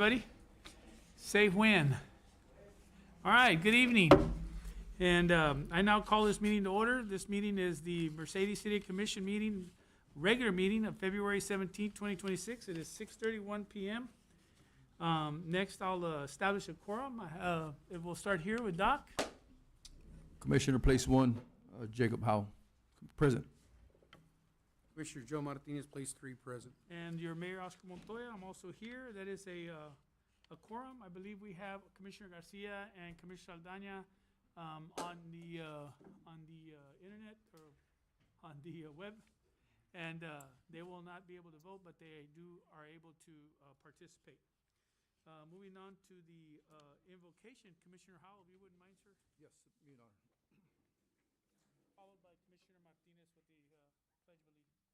Buddy? Say when. All right, good evening. And I now call this meeting to order. This meeting is the Mercedes City Commission meeting, regular meeting of February 17th, 2026. It is 6:31 p.m. Next, I'll establish a quorum. We'll start here with Doc. Commissioner, place one, Jacob Howe, present. Commissioner Joe Martinez, place 3, present. And your Mayor, Oscar Montoya, I'm also here. That is a quorum. I believe we have Commissioner Garcia and Commissioner Aldana on the internet or on the web. And they will not be able to vote, but they are able to participate. Moving on to the invocation, Commissioner Howell, if you wouldn't mind, sir. Yes, me and honor. Followed by Commissioner Martinez with the Pledge of Allegiance.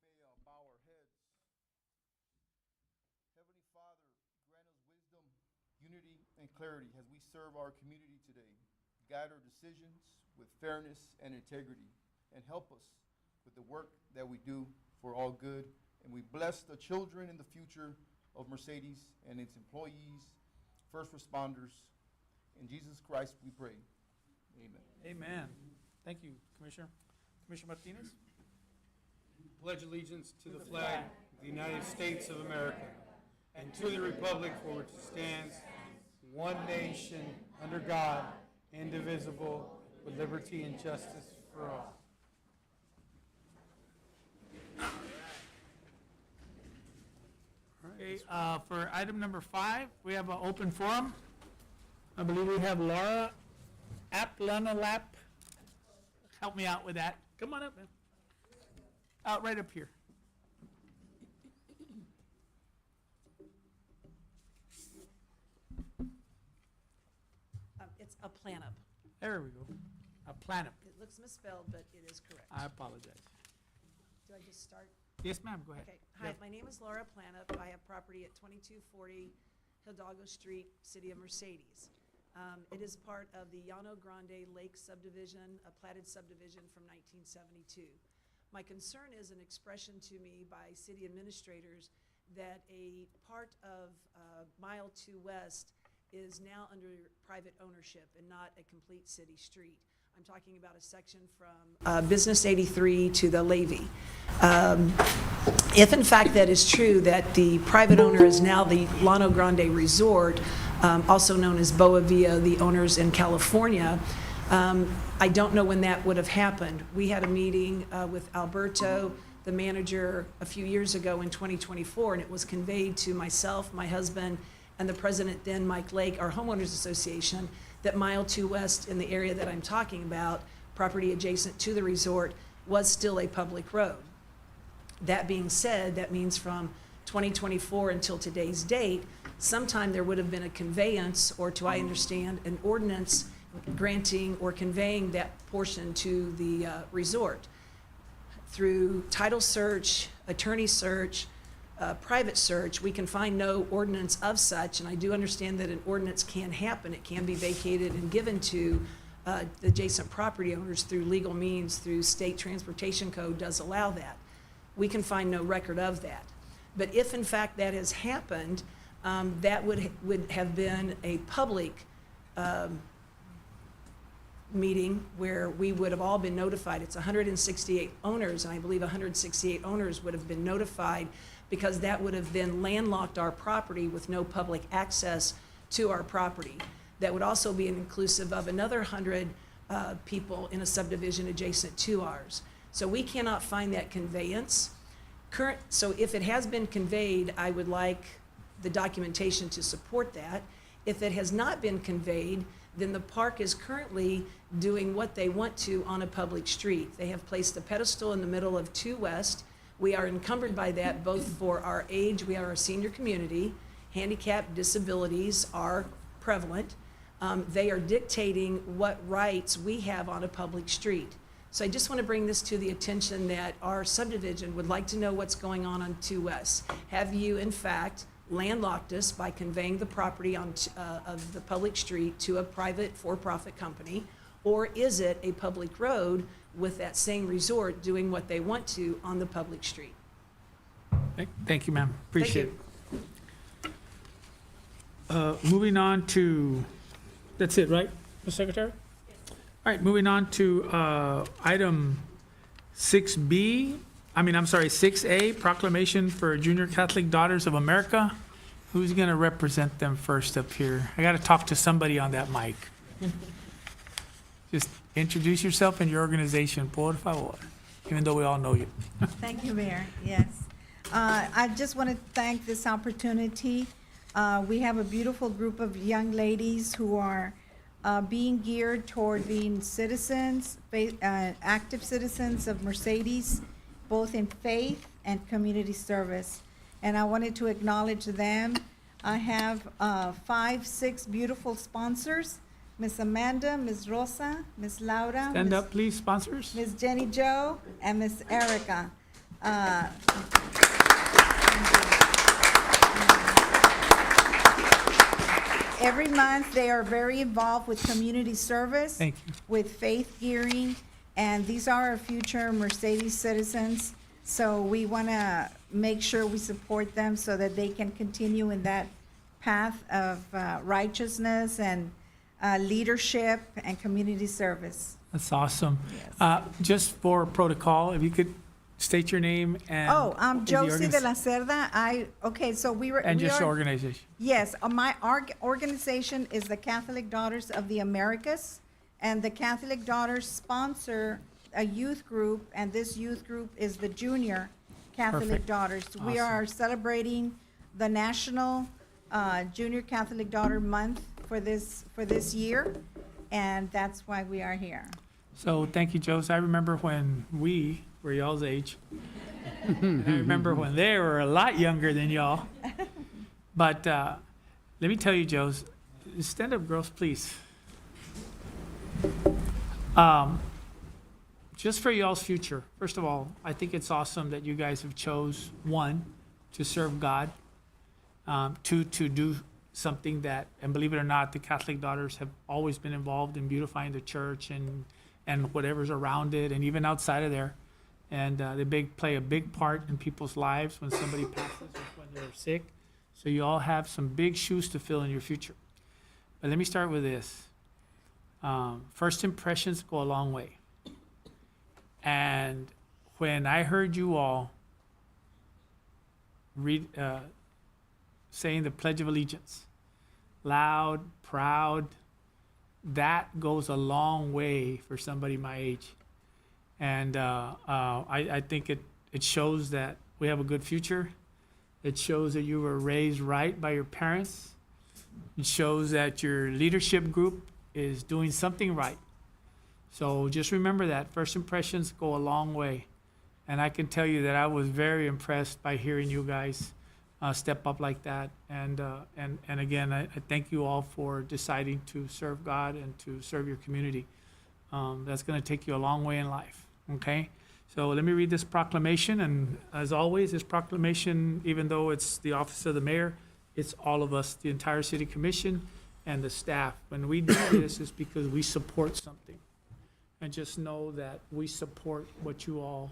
We may bow our heads. Heavenly Father, grant us wisdom, unity, and clarity as we serve our community today. Guide our decisions with fairness and integrity, and help us with the work that we do for all good. And we bless the children in the future of Mercedes and its employees, first responders. In Jesus Christ we pray. Amen. Amen. Thank you, Commissioner. Commissioner Martinez? Pledge allegiance to the flag of the United States of America and to the republic for which it stands, one nation, under God, indivisible, with liberty and justice for all. Okay, for item number 5, we have an open forum. I believe we have Laura Aplanalap. Help me out with that. Come on up, man. Out right up here. It's a planup. There we go. A planet. It looks misspelled, but it is correct. I apologize. Do I just start? Yes, ma'am, go ahead. Okay. Hi, my name is Laura Planup. I have property at 2240 Hidalgo Street, City of Mercedes. It is part of the Llano Grande Lake subdivision, a platted subdivision from 1972. My concern is an expression to me by city administrators that a part of Mile 2 West is now under private ownership and not a complete city street. I'm talking about a section from Business 83 to the Levy. If in fact that is true, that the private owner is now the Llano Grande Resort, also known as Boa Via, the owners in California, I don't know when that would have happened. We had a meeting with Alberto, the manager, a few years ago in 2024, and it was conveyed to myself, my husband, and the president then, Mike Lake, our homeowners association, that Mile 2 West in the area that I'm talking about, property adjacent to the resort, was still a public road. That being said, that means from 2024 until today's date, sometime there would have been a conveyance, or to I understand, an ordinance granting or conveying that portion to the resort. Through title search, attorney search, private search, we can find no ordinance of such, and I do understand that an ordinance can happen. It can be vacated and given to the adjacent property owners through legal means, through state transportation code does allow that. We can find no record of that. But if in fact that has happened, that would have been a public meeting where we would have all been notified. It's 168 owners, and I believe 168 owners would have been notified, because that would have then landlocked our property with no public access to our property. That would also be inclusive of another 100 people in a subdivision adjacent to ours. So we cannot find that conveyance. So if it has been conveyed, I would like the documentation to support that. If it has not been conveyed, then the park is currently doing what they want to on a public street. They have placed a pedestal in the middle of 2 West. We are encumbered by that both for our age, we are a senior community, handicap, disabilities are prevalent. They are dictating what rights we have on a public street. So I just want to bring this to the attention that our subdivision would like to know what's going on 2 West. Have you, in fact, landlocked us by conveying the property of the public street to a private for-profit company, or is it a public road with that same resort doing what they want to on the public street? Thank you, ma'am. Appreciate you. it. moving on to, that's it, right, Mr. Secretary? All right, moving on to item 6B, I'm sorry, 6A, proclamation for Junior Catholic Daughters of America. Who's going to represent them first up here? I got to talk to somebody on that mic. Just introduce yourself and your organization, por favor, even though we all know you. Thank you, Mayor. Yes. I just want to thank this opportunity. We have a beautiful group of young ladies who are being geared toward being citizens, active citizens of Mercedes, both in faith and community service. And I wanted to acknowledge them. I have 6 beautiful sponsors, Miss Amanda, Miss Rosa, Miss Laura. Stand Miss- up, please, sponsors. Miss Jenny Jo, and Miss Erica. Every month, they are very involved with community service. Thank you. With faith gearing, and these are our future Mercedes citizens. So we want to make sure we support them so that they can continue in that path of righteousness and leadership and community service. That's awesome. Yes. Just for protocol, if you could state your name and. Oh, I'm the Josie de organiz- la Cerda. Okay, so we And we just your are, organization. yes, our organization is the Catholic Daughters of the Americas, and the Catholic Daughters sponsor a youth group, and this youth group is the Junior Catholic Perfect. Daughters. We Awesome. are celebrating the National Junior Catholic Daughter Month for this year, and that's why we are here. So thank you, Jose. I remember when we were y'all's age. And I remember when they were a lot younger than y'all. But let me tell you, Jose, stand up, girls, please. Just for y'all's future, first of all, I think it's awesome that you guys have chose, 1, to serve God, 2, to do something that, and believe it or not, the Catholic Daughters have always been involved in beautifying the church and whatever's around it, and even outside of there. And they play a big part in people's lives when somebody passes or when they're sick. So you all have some big shoes to fill in your future. But let me start with this. First impressions go a long way. And when I heard you all read, saying the Pledge of Allegiance, loud, proud, that goes a long way for somebody my age. And I think it shows that we have a good future. It shows that you were raised right by your parents. It shows that your leadership group is doing something right. So just remember that. First impressions go a long way. And I can tell you that I was very impressed by hearing you guys step up like that. And again, I thank you all for deciding to serve God and to serve your community. That's going to take you a long way in life, okay? So let me read this proclamation. And as always, this proclamation, even though it's the office of the mayor, it's all of us, the entire city commission and the staff. When we do this, it's because we support something. And just know that we support what you all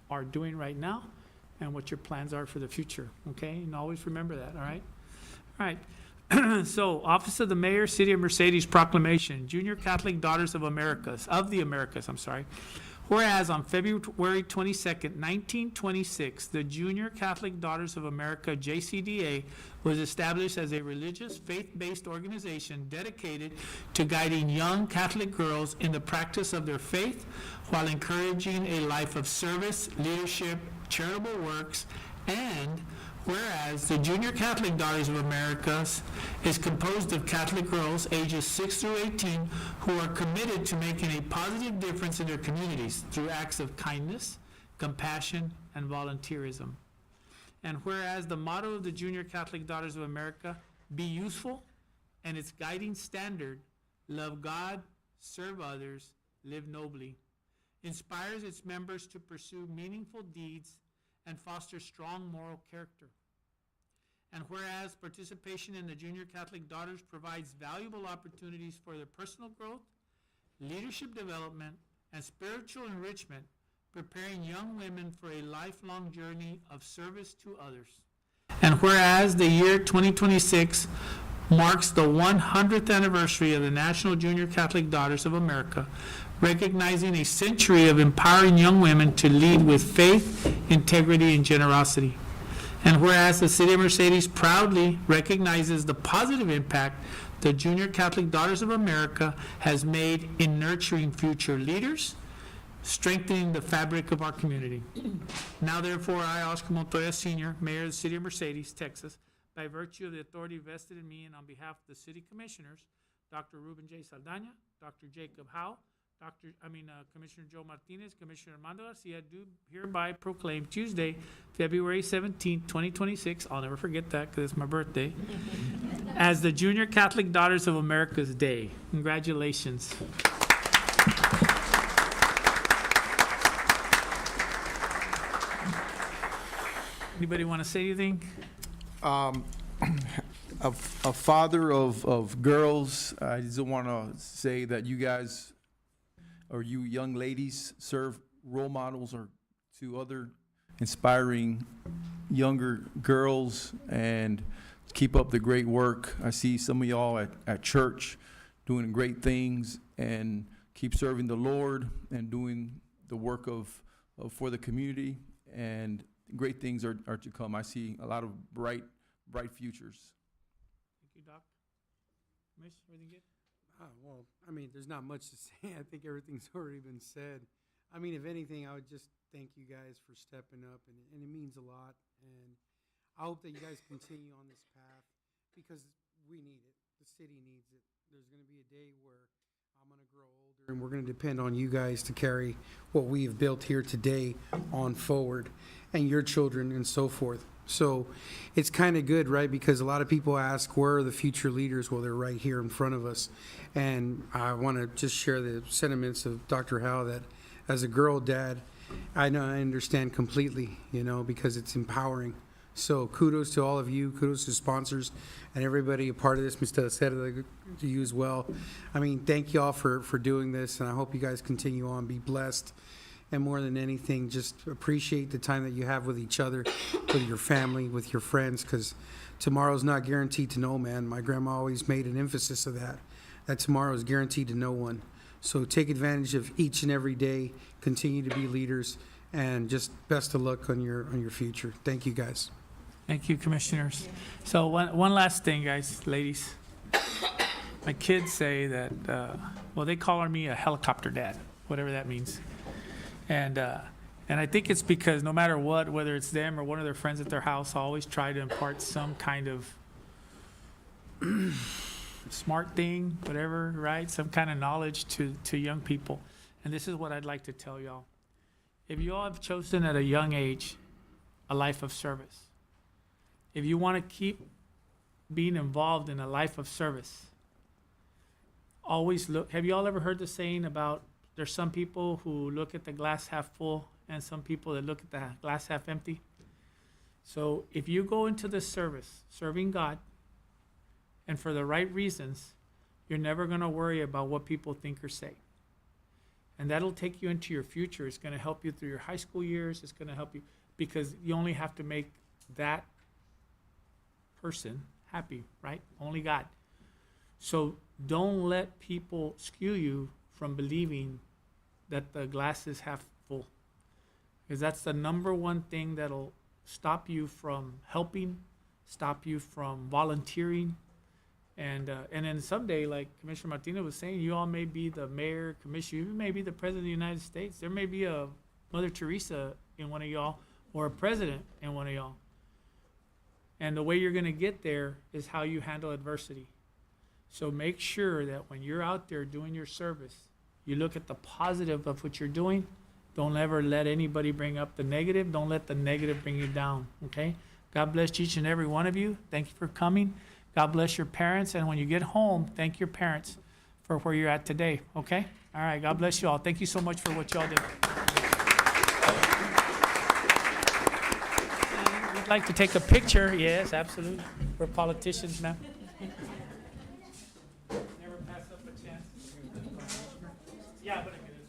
are doing right now and what your plans are for the future, okay? And always remember that, all right? All right. So, Office of the Mayor, City of Mercedes proclamation, Junior Catholic Daughters of the Americas. Whereas on February 22nd, 1926, the Junior Catholic Daughters of America, JCDA, was established as a religious, faith-based organization dedicated to guiding young Catholic girls in the practice of their faith while encouraging a life of service, leadership, charitable works, and whereas the Junior Catholic Daughters of America is composed of Catholic girls ages 6 through 18 who are committed to making a positive difference in their communities through acts of kindness, compassion, and volunteerism. And whereas the motto of the Junior Catholic Daughters of America, be useful, and its guiding standard, love God, serve others, live nobly, inspires its members to pursue meaningful deeds and foster strong moral character. And whereas participation in the Junior Catholic Daughters provides valuable opportunities for their personal growth, leadership development, and spiritual enrichment, preparing young women for a lifelong journey of service to others. And whereas the year 2026 marks the 100th anniversary of the National Junior Catholic Daughters of America, recognizing a century of empowering young women to lead with faith, integrity, and generosity. And whereas the City of Mercedes proudly recognizes the positive impact the Junior Catholic Daughters of America has made in nurturing future leaders, strengthening the fabric of our community. Now therefore, I, Oscar Montoya Sr., Mayor of the City of Mercedes, Texas, by virtue of the authority vested in me and on behalf of the city commissioners, Dr. Ruben J. Saldana, Dr. Jacob Howe, Commissioner Joe Martinez, Commissioner Armando Garcia, do hereby proclaim Tuesday, February 17, 2026, I'll never forget that because it's my birthday, as the Junior Catholic Daughters of America's Day. Congratulations. Anybody want to say anything? A father of girls, I just want to say that you guys, or you young ladies, serve role models or to other inspiring younger girls, and keep up the great work. I see some of y'all at church doing great things, and keep serving the Lord and doing the work of for the community, and great things are to come. I see a lot of bright futures. Thank you, Doc. Mish, everything good? Well, I mean, there's not much to say. I think everything's already been said. I mean, if anything, I would just thank you guys for stepping up, and it means a lot. And I hope that you guys continue on this path because we need it. The city needs it. There's going to be a day where I'm going to grow older, and we're going to depend on you guys to carry what we have built here today on forward, and your children and so forth. So it's kind of good, right? Because a lot of people ask, where are the future leaders? Well, they're right here in front of us. And I want to just share the sentiments of Dr. Howe that as a girl dad, I understand completely, because it's empowering. So kudos to all of you, kudos to sponsors and everybody a part of this, Mr. Cerda, to you as well. I mean, thank you all for doing this, and I hope you guys continue on, be blessed. And more than anything, just appreciate the time that you have with each other, with your family, with your friends, because tomorrow's not guaranteed to no man. My grandma always made an emphasis of that tomorrow is guaranteed to no one. So take advantage of each and every day, continue to be leaders, and just best of luck on your future. Thank you, guys. Thank you, commissioners. So one last thing, guys, ladies. My kids say that, they call me a helicopter dad, whatever that means. And I think it's because no matter what, whether it's them or one of their friends at their house, I always try to impart some kind of smart thing, whatever, right? Some kind of knowledge to young people. And this is what I'd like to tell y'all. If you all have chosen at a young age a life of service, if you want to keep being involved in a life of service, always look. Have you all ever heard the saying about there's some people who look at the glass half full and some people that look at the glass half empty? So if you go into this service, serving God, and for the right reasons, you're never going to worry about what people think or say. And that'll take you into your future. It's going to help you through your high school years. It's going to help you because you only have to make that person happy, right? Only God. So don't let people skew you from believing that the glass is half full, because that's the number one thing that'll stop you from helping, stop you from volunteering, and then someday, like Commissioner Martinez was saying, you all may be the mayor, commissioner, you may be the president of the United States. There may be a Mother Teresa in one of y'all, or a president in one of y'all. And the way you're going to get there is how you handle adversity. So make sure that when you're out there doing your service, you look at the positive of what you're doing. Don't ever let anybody bring up the negative. Don't let the negative bring you down, okay? God bless each and every one of you. Thank you for coming. God bless your parents. And when you get home, thank your parents for where you're at today, okay? All right, God bless you all. Thank you so much for what y'all did. We'd like to take a picture. Yes, absolutely. We're politicians now. Never pass up a chance. Yeah, but I got it.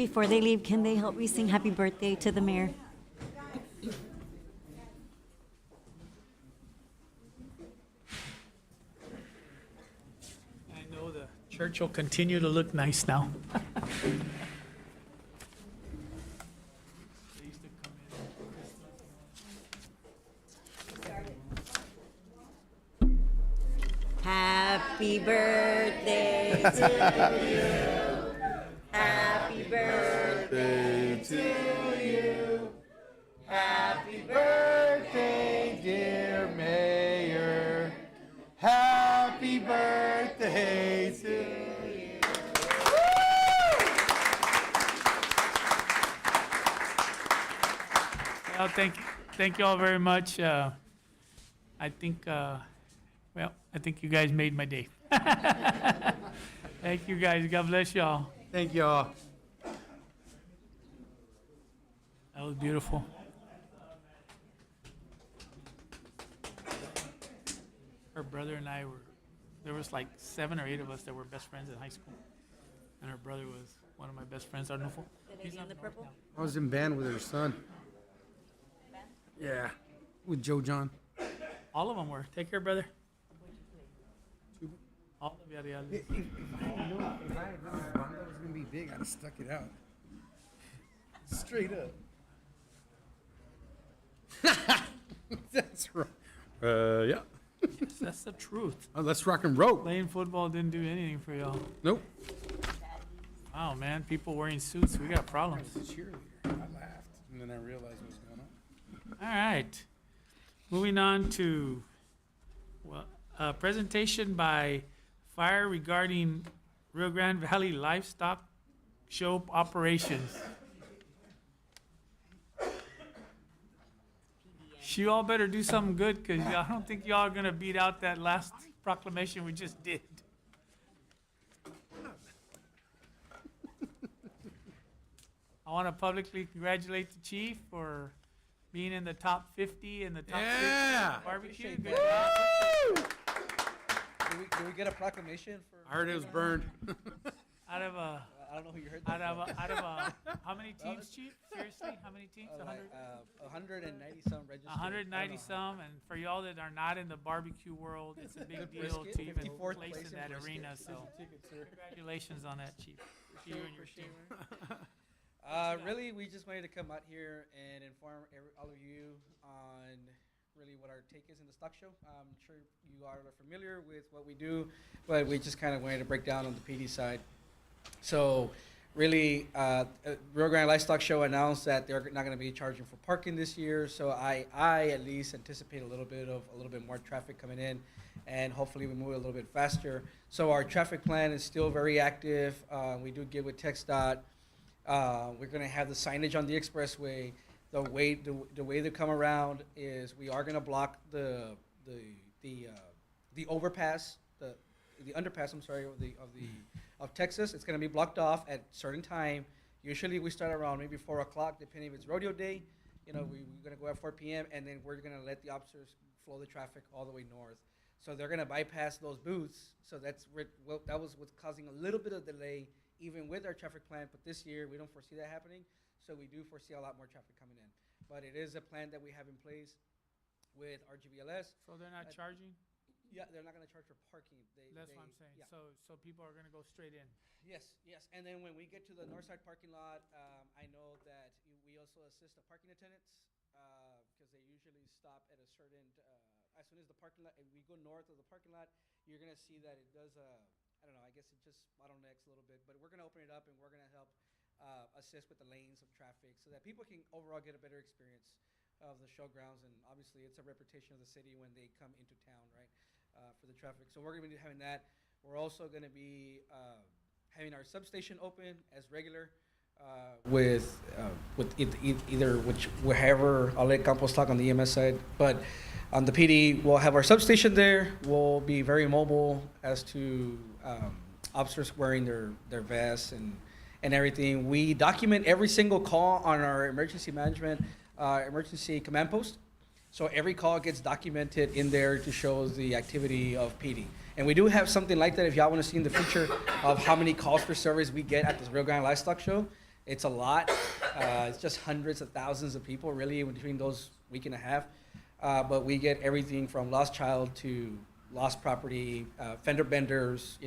before they leave, can they help me sing happy birthday to the mayor? I know the church will continue to look nice now. They used to come in for Christmas. Happy birthday to you. Happy birthday to you. Happy Birthday, dear Mayor. Happy birthday to you. Well, thank you all very much. I think, I think you guys made my day. Thank you, guys. God bless y'all. Thank you all. That was beautiful. Her brother and I there was like 7 or 8 of us that were best friends in high school. And her brother was one of my best friends, Arnulfo. He's on the purple. I was in band with her son. Yeah, with Joe John. All of them were. Take care, brother. All of Yadiales. If I had known that this banda was gonna be big, I'd have stuck it out. Straight up. That's right. Yeah. That's the truth. Oh, let's rock and roll. Playing football didn't do anything for y'all. Nope. Wow, man. People wearing suits. We got problems. I was a cheerleader. I laughed, and then I realized what was going on. All right. Moving on to a presentation by Fire regarding Rio Grande Valley Livestock Show operations. You all better do something good, because I don't think y'all are going to beat out that last proclamation we just did. I want to publicly congratulate the chief for being in the top 50 and the top 60 Yeah. barbecue. Good Appreciate job. Do we get a proclamation for? I heard it was burned. Out of a, I don't know who you heard that. out of a, how many teams, chief? Seriously, how many teams? from. 100? 190 some registered. 190 some, and for y'all that are not in the barbecue world, it's a big Good deal brisket, to even 54th place place in in that brisket. arena, so congratulations on that, chief. To you and your team. Really, we just wanted to come out here and inform all of you on really what our take is in the stock show. I'm sure you are familiar with what we do, but we just kind of wanted to break down on the PD side. So really, Rio Grande Livestock Show announced that they're not going to be charging for parking this year. So I at least anticipate a little bit more traffic coming in, and hopefully we move a little bit faster. So our traffic plan is still very active. We do get with TxDOT. We're going to have the signage on the expressway. The way they come around is we are going to block the overpass, the underpass. I'm sorry, of Texas. It's going to be blocked off at certain time. Usually we start around maybe 4 o'clock, depending if it's rodeo day. You know, we're going to go at 4 p.m. and then we're going to let the officers flow the traffic all the way north. So they're going to bypass those booths. So that was what's causing a little bit of delay, even with our traffic plan. But this year we don't foresee that happening. So we do foresee a lot more traffic coming in. But it is a plan that we have in place with RGVLS. So they're not charging? Yeah, they're not going to charge for parking. That's what I'm saying. Yeah. So people are gonna go straight in. Yes. And then when we get to the north side parking lot, I know that we also assist the parking attendants because they usually stop at a certain, as soon as the parking lot, if we go north of the parking lot, you're going to see that it does, I don't know, I guess it just bottlenecks a little bit, but we're going to open it up and we're going to help assist with the lanes of traffic so that people can overall get a better experience of the showgrounds. And obviously it's a reputation of the city when they come into town, right? For the traffic. So we're going to be having that. We're also going to be having our substation open as regular with either wherever. I'll let Campos talk on the EMS side, but on the PD, we'll have our substation there. We'll be very mobile as to officers wearing their vests and everything. We document every single call on our emergency management, emergency command post. So every call gets documented in there to show the activity of PD. And we do have something like that if y'all want to see in the future of how many calls for service we get at the Rio Grande Livestock Show. It's a lot. It's just hundreds of thousands of people really in between those week and a half. But we get everything from lost child to lost property, fender benders,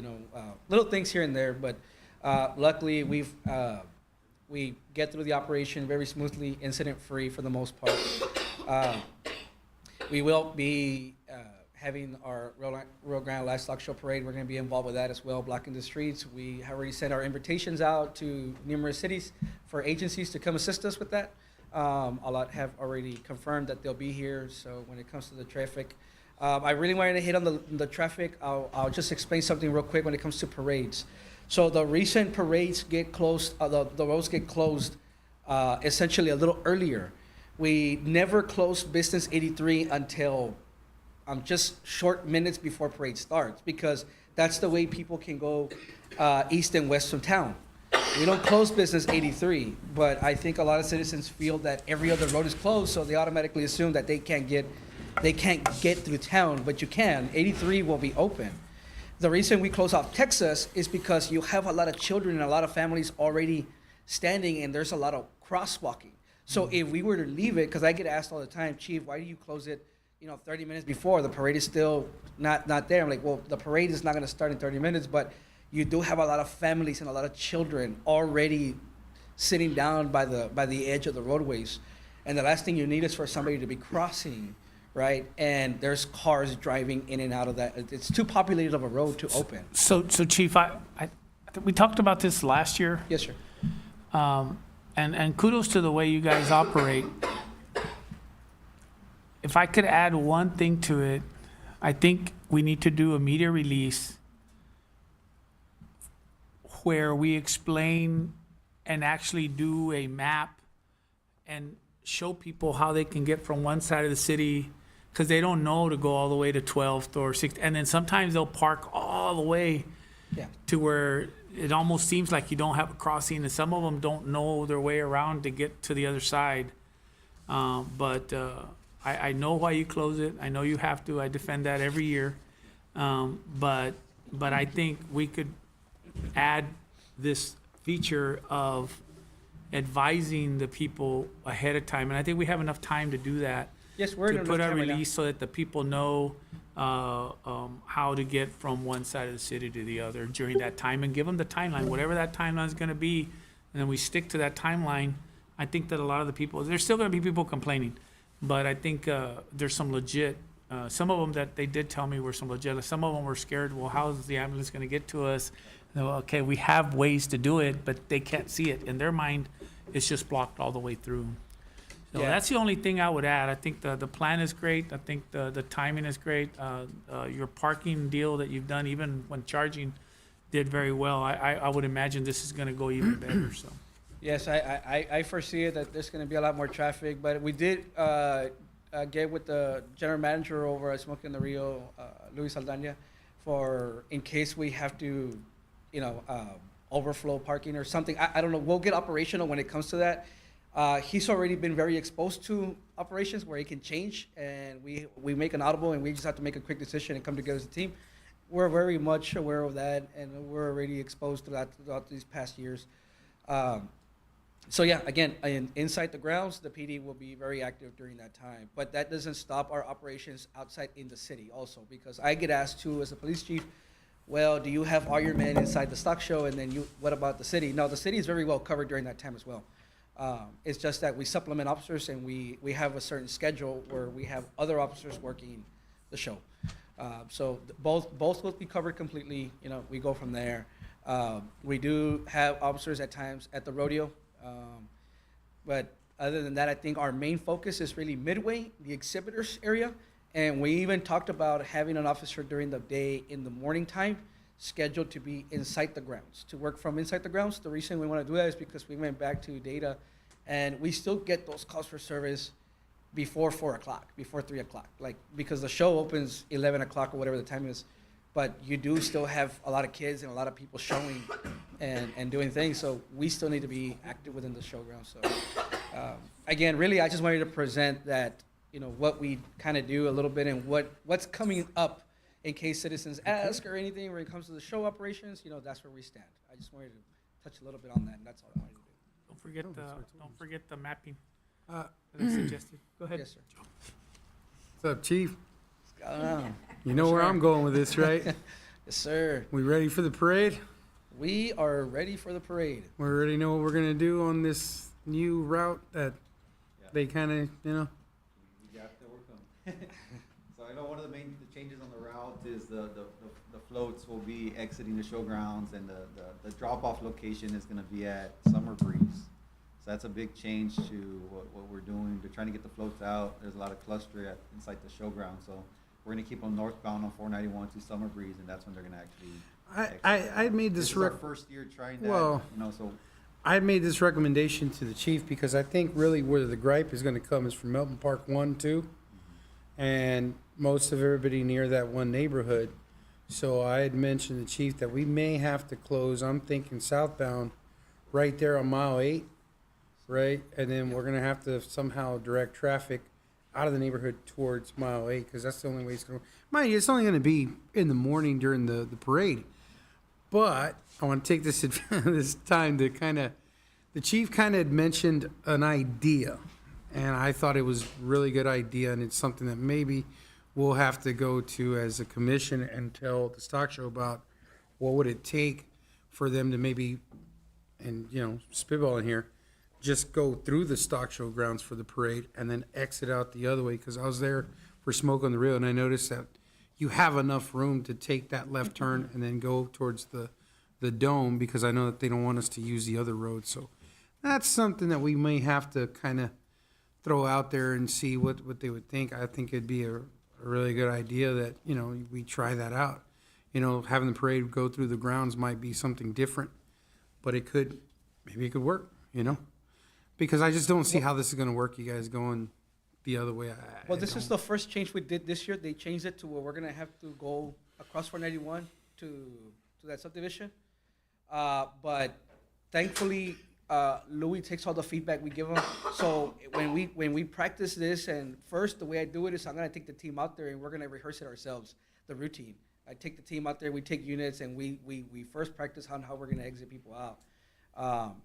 little things here and there. But luckily, we get through the operation very smoothly, incident-free for the most part. We will be having our Rio Grande Livestock Show Parade. We're going to be involved with that as well, blocking the streets. We have already sent our invitations out to numerous cities for agencies to come assist us with that. A lot have already confirmed that they'll be here. So when it comes to the traffic, I really wanted to hit on the traffic. I'll just explain something real quick when it comes to parades. So the recent parades get closed, the roads get closed essentially a little earlier. We never closed Business 83 until just short minutes before parade starts, because that's the way people can go east and west from town. We don't close Business 83, but I think a lot of citizens feel that every other road is closed, so they automatically assume that they can't get through town, but you can. 83 will be open. The reason we close off Texas is because you have a lot of children and a lot of families already standing, and there's a lot of crosswalking. So if we were to leave it, because I get asked all the time, Chief, why do you close it 30 minutes before? The parade is still not there. I'm like, well, the parade is not going to start in 30 minutes, but you do have a lot of families and a lot of children already sitting down by the edge of the roadways. And the last thing you need is for somebody to be crossing, right? And there's cars driving in and out of that. It's too populated of a road to open. So Chief, we talked about this last year. Yes, sir. And kudos to the way you guys operate. If I could add one thing to it, I think we need to do a media release where we explain and actually do a map and show people how they can get from one side of the city, because they don't know to go all the way to 12th or 6th. And then sometimes they'll park all the way to where it almost seems like you don't have a crossing, and some of them don't know their way around to get to the other side. But I know why you close it. I know you have to. I defend that every year. But I think we could add this feature of advising the people ahead of time. And I think we have enough time to do that. Yes, we're To in put a enough time right now. release so that the people know how to get from one side of the city to the other during that time, and give them the timeline, whatever that timeline is going to be, and then we stick to that timeline. I think that a lot of the people, there's still going to be people complaining, but I think there's some legit, some of them that they did tell me were some legit, some of them were scared, well, how is the ambulance going to get to us? And, well, okay, we have ways to do it, but they can't see it. In their mind, it's just blocked all the way through. So Yeah. that's the only thing I would add. I think the plan is great. I think the timing is great. Your parking deal that you've done, even when charging, did very well. I would imagine this is going to go even better, so. Yes, I foresee it that there's going to be a lot more traffic, but we did get with the general manager over at Smoking the Rio, Luis Aldana, for in case we have to, overflow parking or something. I don't know. We'll get operational when it comes to that. He's already been very exposed to operations where he can change, and we make an audible, and we just have to make a quick decision and come together as a team. We're very much aware of that, and we're already exposed to that throughout these past years. So yeah, again, inside the grounds, the PD will be very active during that time. But that doesn't stop our operations outside in the city also, because I get asked too as a police chief, well, do you have all your men inside the stock show, and then what about the city? No, the city is very well covered during that time as well. It's just that we supplement officers, and we have a certain schedule where we have other officers working the show. So both will be covered completely. We go from there. We do have officers at times at the rodeo. But other than that, I think our main focus is really Midway, the exhibitors area. And we even talked about having an officer during the day in the morning time scheduled to be inside the grounds, to work from inside the grounds. The reason we want to do that is because we went back to data, and we still get those calls for service before 4 o'clock, before 3 o'clock, because the show opens 11 o'clock or whatever the time is. But you do still have a lot of kids and a lot of people showing and doing things, so we still need to be active within the showground. So again, really, I just wanted to present that, what we kind of do a little bit, and what's coming up in case citizens ask or anything when it comes to the show operations. That's where we stand. I just wanted to touch a little bit on that, and that's all I wanted to do. Don't forget the mapping Uh, that I suggested. Go ahead. Yes, sir. What's up, Chief? What's going on? You know where I'm going with this, right? Yes, sir. We ready for the parade? We are ready for the parade. We already know what we're gonna do on this new route that they kind of, you know. You have to work on. So I know one of the main changes on the route is the floats will be exiting the showgrounds, and the drop-off location is gonna be at Summer Breeze. So that's a big change to what we're doing. They're trying to get the floats out. There's a lot of cluster inside the showground, so we're gonna keep them northbound on 491 to Summer Breeze, and that's when they're gonna actually. I made This this is our rec- first year trying that, Well- you know, so. I made this recommendation to the chief because I think really where the gripe is gonna come is from Melton Park 1, 2, and most of everybody near that one neighborhood. So I had mentioned to the chief that we may have to close, I'm thinking southbound, right there on mile 8, right? And then we're gonna have to somehow direct traffic out of the neighborhood towards mile 8, because that's the only way it's gonna, mind you, it's only gonna be in the morning during the parade. But I want to take this this time to the chief kind of had mentioned an idea, and I thought it was a really good idea, and it's something that maybe we'll have to go to as a commission and tell the stock show about what would it take for them to maybe, and you know, spitballing here, just go through the stock show grounds for the parade and then exit out the other way, because I was there for Smoke on the Rio, and I noticed that you have enough room to take that left turn and then go towards the dome, because I know that they don't want us to use the other road. So that's something that we may have to kind of throw out there and see what they would think. I think it'd be a really good idea that, you know, we try that out. You know, having the parade go through the grounds might be something different, but maybe it could work, you know? Because I just don't see how this is going to work, you guys going the other way. Well, this is the first change we did this year. They changed it to where we're gonna have to go across 491 to that subdivision. But thankfully, Louis takes all the feedback we give him. So when we practice this, and first the way I do it is I'm gonna take the team out there and we're gonna rehearse it ourselves, the routine. I take the team out there, we take units, and we first practice on how we're gonna exit people out.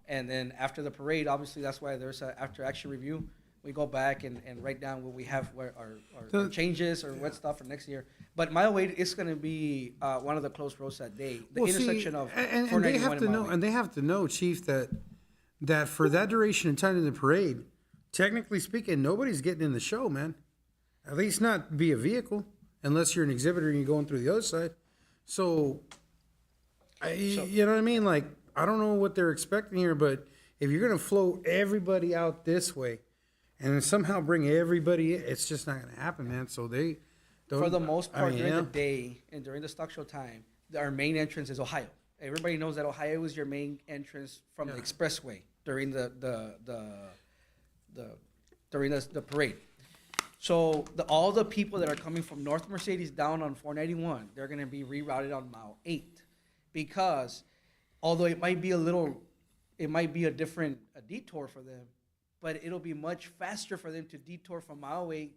And then after the parade, obviously that's why there's a after action review. We go back and write down what we have, where our changes or what stuff for next year. But Mile 8 is going to be one of the closed roads that day. The intersection of and 491 they have to and know, Mile 8. and they have to know, Chief, that for that duration of time in the parade, technically speaking, nobody's getting in the show, man. At least not via vehicle, unless you're an exhibitor and you're going through the other side. So, you know what I mean? Like, I don't know what they're expecting here, but if you're going to float everybody out this way and then somehow bring everybody in, it's just not going to happen, man. So they don't. For the most part, during yeah. the day and during the stock show time, our main entrance is Ohio. Everybody knows that Ohio is your main entrance from the expressway during the parade. So all the people that are coming from North Mercedes down on 491, they're going to be rerouted on Mile 8, because although it might be a different detour for them, but it'll be much faster for them to detour from Mile 8,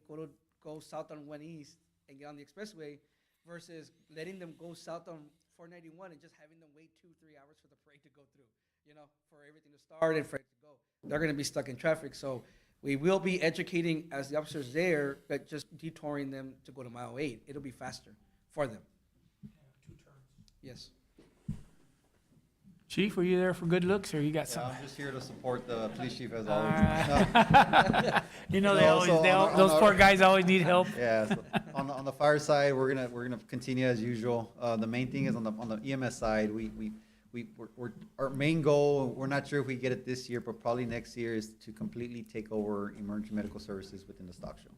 go south on 1 East and get on the expressway, versus letting them go south on 491 and just having them wait 2-3 hours for the parade to go through, you know, for everything to start and for it to go. They're going to be stuck in traffic. So we will be educating as the officers there, but just detouring them to go to Mile 8. It'll be faster for them. 2 turns. Yes. Chief, were you there for good looks, or you got Yeah, something? I'm just here to support the police chief as All always. right. You know, they Also, always, on those our- poor guys always need help. Yeah, so on the fire side, we're gonna continue as usual. The main thing is on the EMS side, our main goal, we're not sure if we get it this year, but probably next year, is to completely take over emergency medical services within the stock show.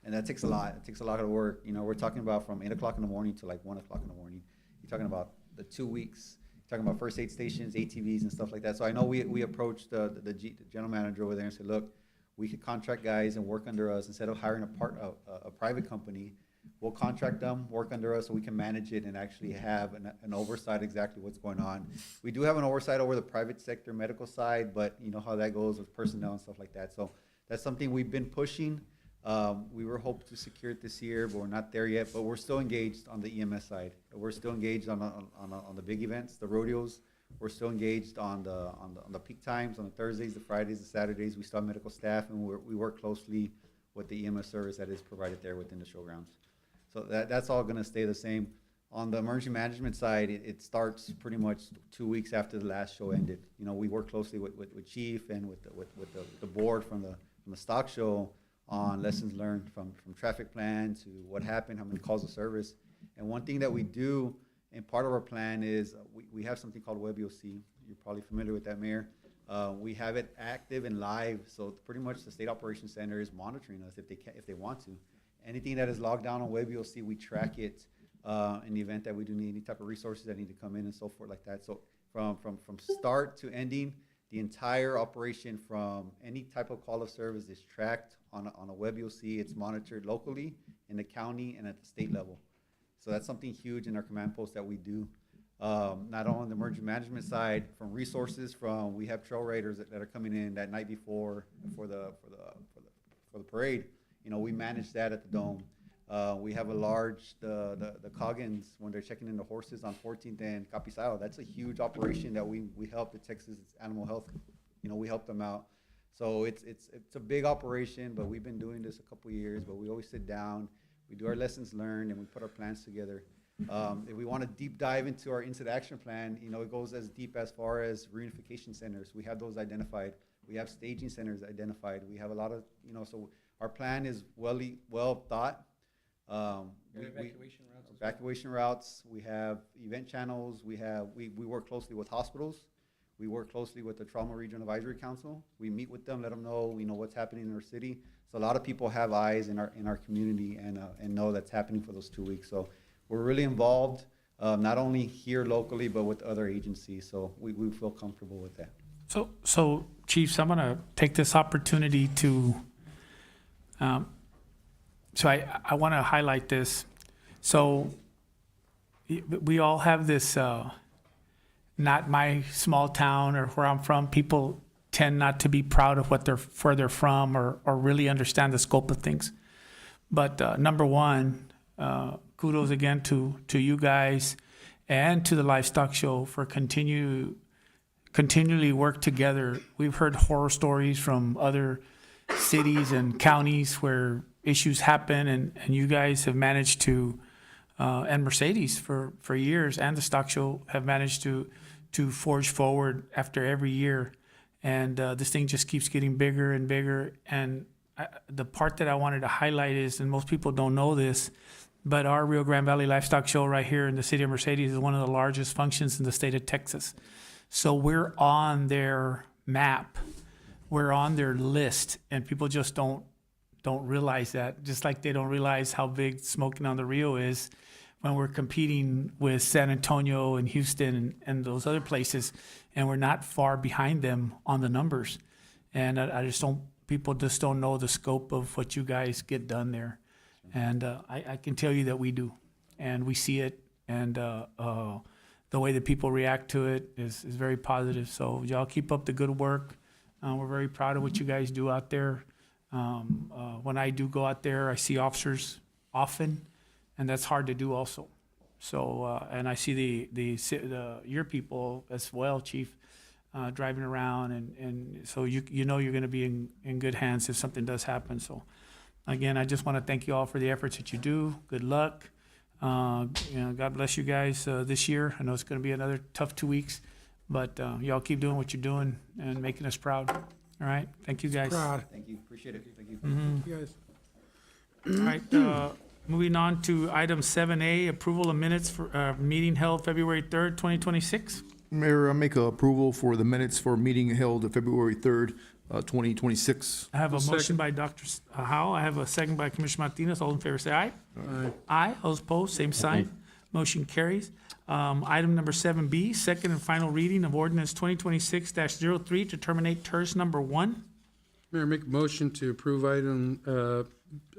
And that takes a lot. It takes a lot of work. You know, we're talking about from 8 o'clock in the morning to like 1 o'clock in the morning. You're talking about the 2 weeks. You're talking about first aid stations, ATVs, and stuff like that. So I know we approached the general manager over there and said, look, we could contract guys and work under us instead of hiring a private company. We'll contract them, work under us, so we can manage it and actually have an oversight exactly what's going on. We do have an oversight over the private sector medical side, but you know how that goes with personnel and stuff like that. So that's something we've been pushing. We were hoping to secure it this year, but we're not there yet. But we're still engaged on the EMS side. We're still engaged on the big events, the rodeos. We're still engaged on the peak times, on the Thursdays, the Fridays, the Saturdays. We still have medical staff, and we work closely with the EMS service that is provided there within the showgrounds. So that's all gonna stay the same. On the emergency management side, it starts pretty much 2 weeks after the last show ended. You know, we work closely with Chief and with the board from the stock show on lessons learned from traffic plan to what happened, how many calls of service. And one thing that we do, and part of our plan is we have something called WebEOC. You're probably familiar with that, Mayor. We have it active and live, so pretty much the State Operations Center is monitoring us if they want to. Anything that is logged down on WebEOC, we track it in the event that we do need any type of resources that need to come in and so forth like that. So from start to ending, the entire operation from any type of call of service is tracked on a WebEOC. It's monitored locally, in the county, and at the state level. So that's something huge in our command post that we do. Not only on the emergency management side, from resources, we have trail raiders that are coming in that night before for the parade. You know, we manage that at the Dome. We have a large, the Coggins, when they're checking in the horses on 14th and Capizal, that's a huge operation that we help the Texas Animal Health, you know, we help them out. So it's a big operation, but we've been doing this a couple of years, but we always sit down, we do our lessons learned, and we put our plans together. If we want to deep dive into our incident action plan, you know, it goes as deep as far as reunification centers. We have those identified. We have staging centers identified. We have a lot of, you know, so our plan is well thought. Evacuation routes. We have event channels. We work closely with hospitals. We work closely with the Trauma Region Advisory Council. We meet with them, let them know, you know, what's happening in our city. So a lot of people have eyes in our community and know that's happening for those 2 weeks. So we're really involved, not only here locally, but with other agencies. So we feel comfortable with that. So Chiefs, I'm gonna take this opportunity to, so I wanna highlight this. So we all have this, not my small town or where I'm from, people tend not to be proud of where they're from or really understand the scope of things. But number one, kudos again to you guys and to the Livestock Show for continually work together. We've heard horror stories from other cities and counties where issues happen, and you guys have managed to, and Mercedes for years, and the Stock Show have managed to forge forward after every year. And this thing just keeps getting bigger and bigger. And the part that I wanted to highlight is, and most people don't know this, but our Rio Grande Valley Livestock Show right here in the city of Mercedes is one of the largest functions in the state of Texas. So we're on their map, we're on their list, and people just don't realize that. Just like they don't realize how big Smoking on the Rio is when we're competing with San Antonio and Houston and those other places, and we're not far behind them on the numbers. And people just don't know the scope of what you guys get done there. And I can tell you that we do, and we see it, and the way that people react to it is very positive. So y'all keep up the good work. We're very proud of what you guys do out there. When I do go out there, I see officers often, and that's hard to do also. So, and I see your people as well, Chief, driving around, and so you know you're going to be in good hands if something does happen. So, again, I just want to thank you all for the efforts that you do. Good luck. God bless you guys this year. I know it's going to be another tough 2 weeks, but y'all keep doing what you're doing and making us proud. All right, thank you guys. Proud. Thank you, appreciate it, thank you. You guys. All right, moving on to item 7A, approval of minutes for meeting held February 3rd, 2026. Mayor, I make a approval for the minutes for a meeting held February 3rd, 2026. I have a motion second. by Dr. Howell. I have a second by Commissioner Martinez. All in favor, say aye. Aye. Aye. All opposed, same sign. Motion carries. Item number 7B, second and final reading of ordinance 2026-03 to terminate TERS number 1. Mayor, make a motion to approve item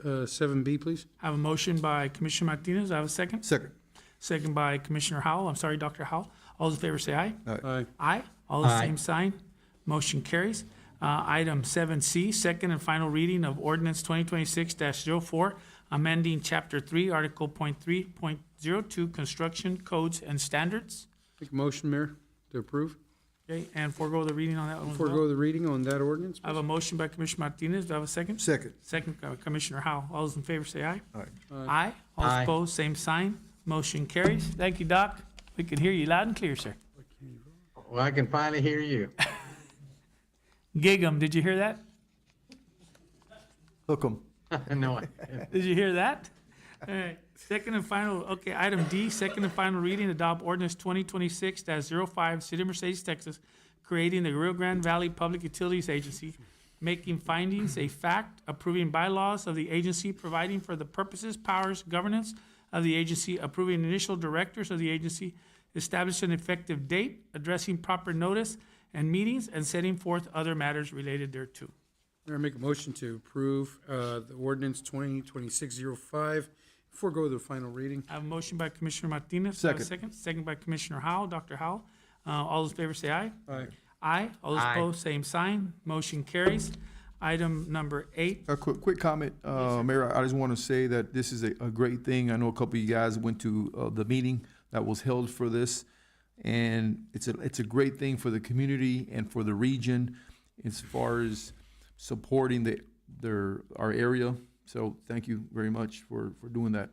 7B, please. I have a motion by Commissioner Martinez. I have a second. Second. Second by Commissioner Howell. I'm sorry, Dr. Howell. All those in favor say aye. Aye. Aye. All the same sign. Motion carries. Item 7C, second and final reading of ordinance 2026-04, amending Chapter 3, Article .3.02, Construction Codes and Standards. Make a motion, Mayor, to approve. Okay, and forego the reading on that one as well. Forego the reading on that ordinance. I have a motion by Commissioner Martinez. Do I have a second? Second. Second by Commissioner Howell. All those in favor say aye. Aye. Aye. All those opposed, same sign. Motion carries. Thank you, Doc. We can hear you loud and clear, sir. Well, I can finally hear you. Gig'em, did you hear that? Hook 'em. No, Did you hear that? All right, second and final, okay, item D, second and final reading, adopt ordinance 2026-05, City of Mercedes, Texas, creating the Rio Grande Valley Public Utilities Agency, making findings a fact, approving bylaws of the agency, providing for the purposes, powers, governance of the agency, approving initial directors of the agency, establishing an effective date, addressing proper notice and meetings, and setting forth other matters related thereto. Mayor, make a motion to approve the ordinance 2026-05, forego the final reading. I have a motion by Commissioner Martinez. Do I have a Second. Second by Commissioner Howell, Dr. Howell. All those in favor say aye. Aye. Aye. All those Aye. opposed, same sign. Motion carries. Item number 8. A quick comment, Mayor, I just want to say that this is a great thing. I know a couple of you guys went to the meeting that was held for this, and it's a great thing for the community and for the region as far as supporting our area. So thank you very much for doing that.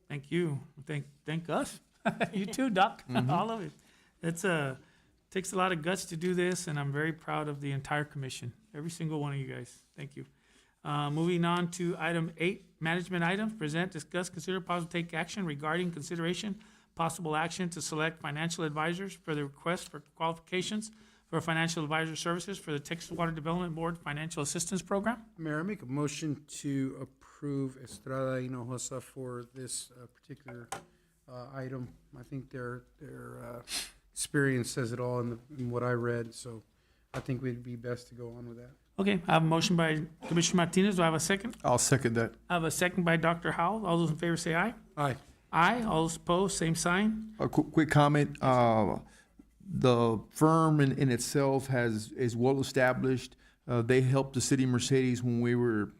Thank you. Thank us. You too, Doc. All of it. Takes a lot of guts to do this, and I'm very proud of the entire commission, every single one of you guys. Thank you. Moving on to item 8, management items, present, discuss, consider, possible take action regarding consideration, possible action to select financial advisors for the request for qualifications for financial advisor services for the Texas Water Development Board Financial Assistance Program. Mayor, I make a motion to approve Estrada Hinojosa for this particular item. I think their experience says it all in what I read, so I think we'd be best to go on with that. Okay, I have a motion by Commissioner Martinez. Do I have a second? I'll second that. I have a second by Dr. Howell. All those in favor say aye. Aye. Aye. All those opposed, same sign. A quick comment, the firm in itself is well established. They helped the city of Mercedes when we were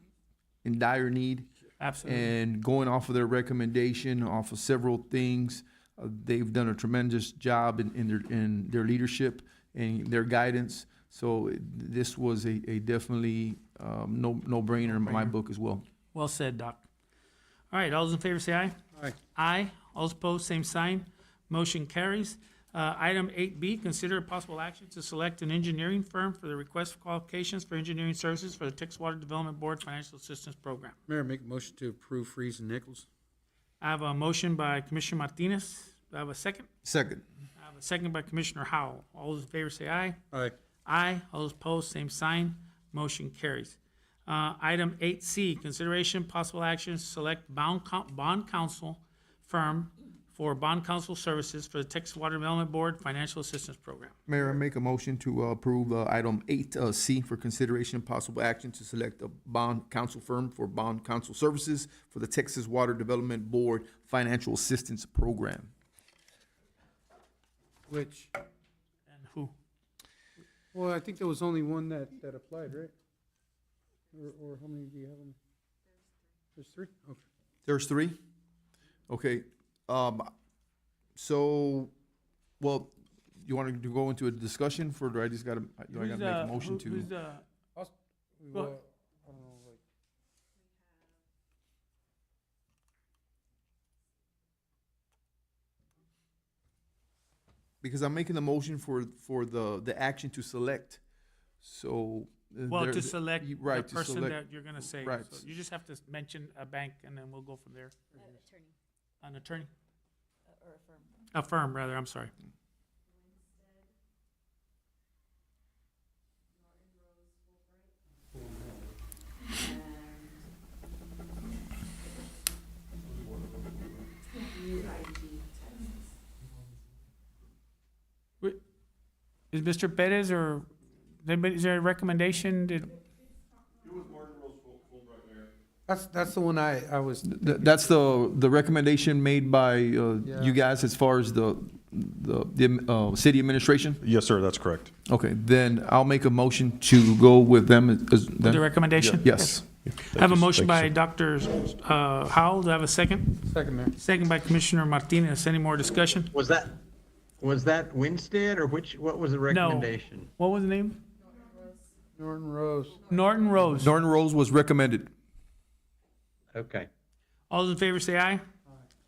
in dire need. Absolutely. And going off of their recommendation, off of several things, they've done a tremendous job in their leadership and their guidance. So this was a definitely no-brainer in my book as well. Well said, Doc. All right, all those in favor say aye. Aye. Aye. All those opposed, same sign. Motion carries. Item 8B, consider possible action to select an engineering firm for the request for qualifications for engineering services for the Texas Water Development Board Financial Assistance Program. Mayor, make a motion to approve Freeze and Nichols. I have a motion by Commissioner Martinez. Do I have a second? Second. I have a second by Commissioner Howell. All those in favor say aye. Aye. Aye. All those opposed, same sign. Motion carries. Item 8C, consideration possible action to select bond counsel firm for bond counsel services for the Texas Water Development Board Financial Assistance Program. Mayor, I make a motion to approve item 8C for consideration and possible action to select a bond counsel firm for bond counsel services for the Texas Water Development Board Financial Assistance Program. Which, And who? well, I think there was only one that applied, right? Or how many do you have? There's 3? Okay. There's 3? Okay. So, well, you want to go into a discussion for, or I just gotta, I gotta make a motion to? Who's the, Well, Go ahead. I don't know, like. Because I'm making the motion for the action to select, so. well, there- to select the right, to person select- that you're gonna say. right. So you just have to mention a bank and then we'll go from there. An attorney? Or a firm. A firm, rather, I'm sorry. Is Mr. Perez or, is there a recommendation? That's the one I was, That's the recommendation made by you guys as far as the city administration? Yes, sir, that's correct. Okay, then I'll make a motion to go with them as. The recommendation? Yes. I have a motion by Thank Dr. Howell. Do I have a second? second, Mayor. Second by Commissioner Martinez. Any more discussion? was that Was that Winstead or what was the recommendation? What was the name? Norton Rose. Norton Rose. Norton Rose was recommended. Okay. All those in favor say aye.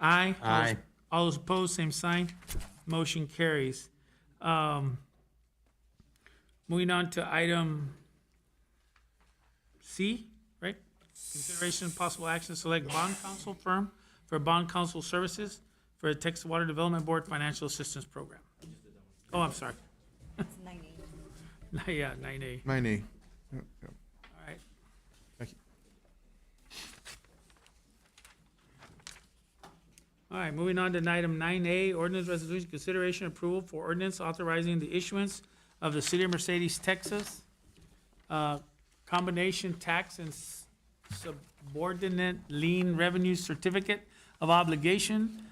Aye. Aye. All those opposed, same sign. Motion carries. Moving on to item C, right? Consideration and possible action to select bond counsel firm for bond counsel services for the Texas Water Development Board Financial Assistance Program. Oh, I'm sorry. It's 9A. Yeah, 9A. 9A. All right. Thank you. All right, moving on to item 9A, ordinance resolution consideration approval for ordinance authorizing the issuance of the City of Mercedes, Texas, combination tax and subordinate lien revenue certificate of obligation,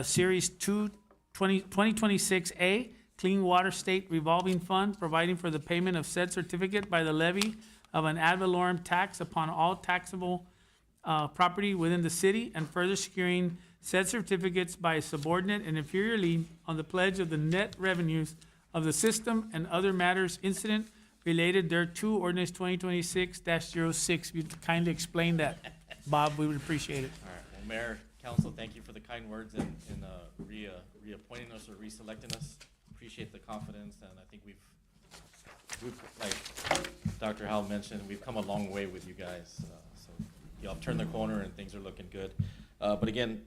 Series 2026A, Clean Water State Revolving Fund, providing for the payment of said certificate by the levy of an ad valorem tax upon all taxable property within the city, and further securing said certificates by a subordinate and inferior lien on the pledge of the net revenues of the system and other matters incident related thereto, ordinance 2026-06. You'd kindly explain that, Bob, we would appreciate it. All right, well, Mayor, Council, thank you for the kind words in reappointing us or reselecting us. Appreciate the confidence, and I think we've, like Dr. Howell mentioned, we've come a long way with you guys. So y'all have turned the corner and things are looking good. But again,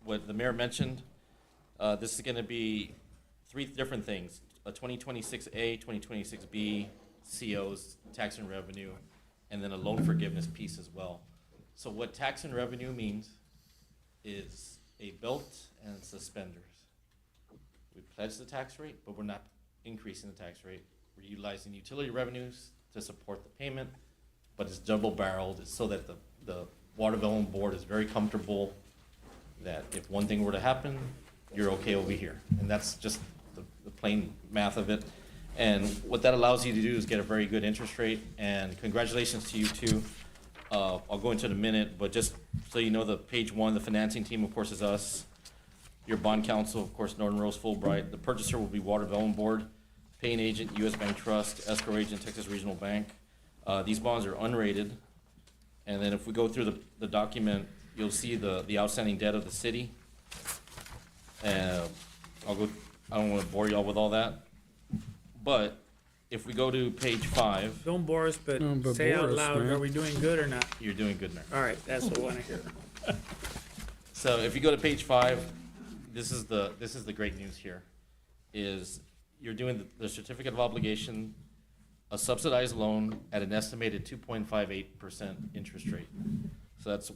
what the mayor mentioned, this is gonna be 3 different things: a 2026A, 2026B, COs, tax and revenue, and then a loan forgiveness piece as well. So what tax and revenue means is a belt and suspenders. We pledge the tax rate, but we're not increasing the tax rate. We're utilizing utility revenues to support the payment, but it's double-barreled so that the Water Development Board is very comfortable that if one thing were to happen, you're okay over here. And that's just the plain math of it. And what that allows you to do is get a very good interest rate, and congratulations to you too. I'll go into it in a minute, but just so you know, the page 1, the financing team, of course, is us. Your bond counsel, of course, Norton Rose Fulbright. The purchaser will be Water Development Board. Paying agent, U.S. Bank Trust. Escrow agent, Texas Regional Bank. These bonds are unrated. And then if we go through the document, you'll see the outstanding debt of the city. I don't want to bore y'all with all that. But if we go to page 5, Don't bore us, but No, but say out bore us, loud, man. are we doing good or not? you're doing good, Mayor. All right, that's what I want to hear. So if you go to page 5, this is the great news here, is you're doing the certificate of obligation, a subsidized loan at an estimated 2.58% interest rate. So that's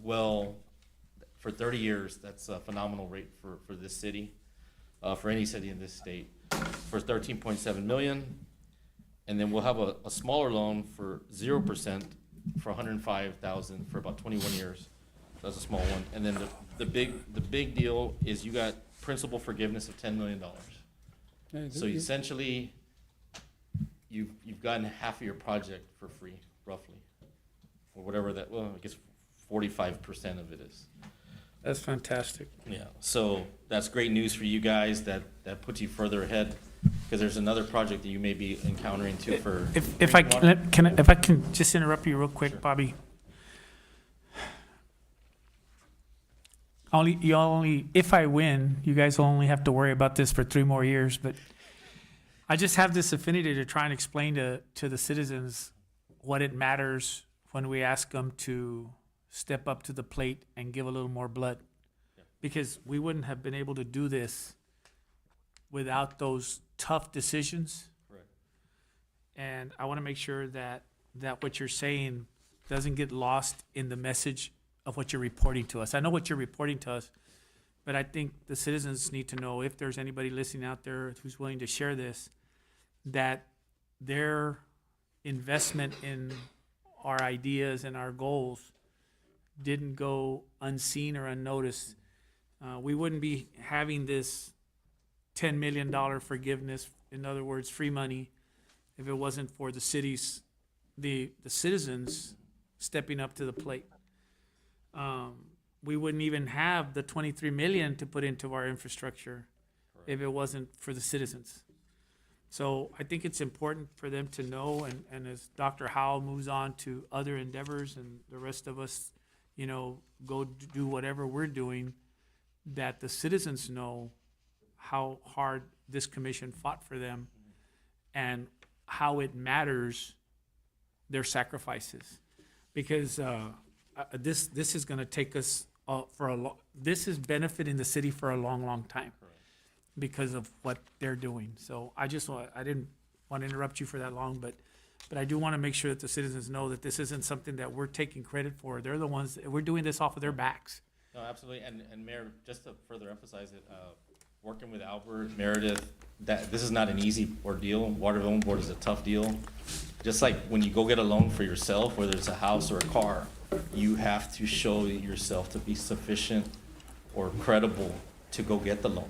for 30 years, that's a phenomenal rate for this city, for any city in this state, for 13.7 million. And then we'll have a smaller loan for 0% for 105,000 for about 21 years. So that's a small one. And then the big deal is you got principal forgiveness of $10 million. So essentially, you've gotten half of your project for free, roughly, or whatever that. Well, I guess 45% of it is. That's fantastic. Yeah. So that's great news for you guys. That puts you further ahead, because there's another project that you may be encountering too for. If I can just interrupt you real quick, Sure. Bobby. If I win, you guys will only have to worry about this for 3 more years, but I just have this affinity to try and explain to the citizens what it matters when we ask them to step up to the plate and give a little more blood. Yeah. Because we wouldn't have been able to do this without those tough decisions. Correct. And I want to make sure that what you're saying doesn't get lost in the message of what you're reporting to us. I know what you're reporting to us, but I think the citizens need to know, if there's anybody listening out there who's willing to share this, that their investment in our ideas and our goals didn't go unseen or unnoticed. We wouldn't be having this $10 million forgiveness, in other words, free money, if it wasn't for the cities, the citizens stepping up to the plate. We wouldn't even have the 23 million to put into our infrastructure if it wasn't for the citizens. So I think it's important for them to know, and as Dr. Howell moves on to other endeavors and the rest of us, you know, go do whatever we're doing, that the citizens know how hard this commission fought for them and how it matters their sacrifices. Because this is gonna take us this is benefiting the city for a long, long time because of what they're doing. So I didn't want to interrupt you for that long, but I do want to make sure that the citizens know that this isn't something that we're taking credit for. They're the ones, we're doing this off of their backs. No, absolutely, and Mayor, just to further emphasize it, working with Albert, Meredith, that this is not an easy ordeal. Water Development Board is a tough deal. Just like when you go get a loan for yourself, whether it's a house or a car, you have to show yourself to be sufficient or credible to go get the loan.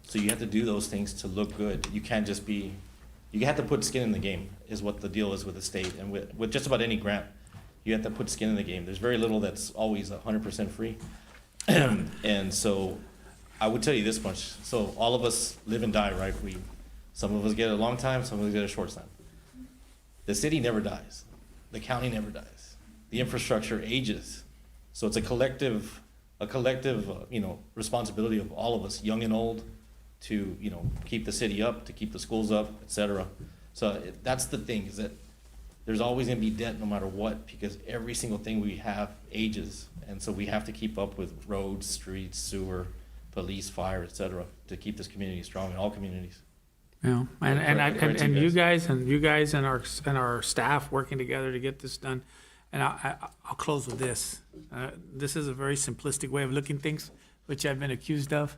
So you have to do those things to look good. You can't just be, you have to put skin in the game, is what the deal is with the state. And with just about any grant, you have to put skin in the game. There's very little that's always 100% free. And so I would tell you this much. So all of us live and die, right? Some of us get a long time, some of us get a short time. The city never dies. The county never dies. The infrastructure ages. So it's a collective, responsibility of all of us, young and old, to, keep the city up, to keep the schools up, et cetera. So that's the thing, is that there's always gonna be debt no matter what, because every single thing we have ages. And so we have to keep up with roads, streets, sewer, police, fire, et cetera, to keep this community strong, in all communities. Yeah, Correct to you you guys and our staff working together to get this done. And I'll close with this. This is a very simplistic way of looking things, which I've been accused of.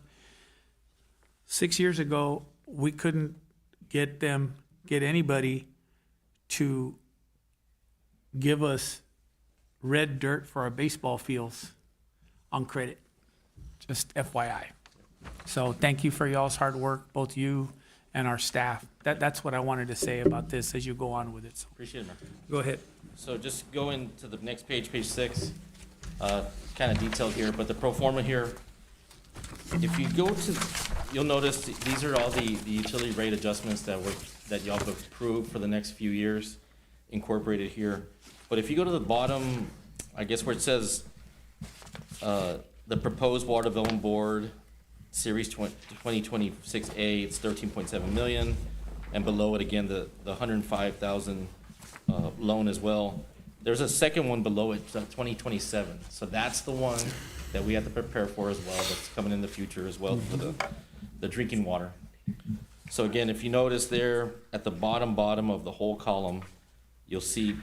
6 years ago, we couldn't get anybody to give us red dirt for our baseball fields on credit. Just FYI. So thank you for y'all's hard work, both you and our staff. That's what I wanted to say about this as you go on with it. So Appreciate it, man. go ahead. So just go into the next page, page 6, kind of detailed here, but the pro forma here, if you go to, you'll notice these are all the utility rate adjustments that y'all have approved for the next few years, incorporated here. But if you go to the bottom, I guess where it says, the proposed Water Development Board, Series 2026A, it's 13.7 million, and below it again, the 105,000 loan as well. There's a second one below it, 2027. So that's the one that we have to prepare for as well, that's coming in the future as well for the drinking water. So again, if you notice there at the bottom of the whole column, you'll see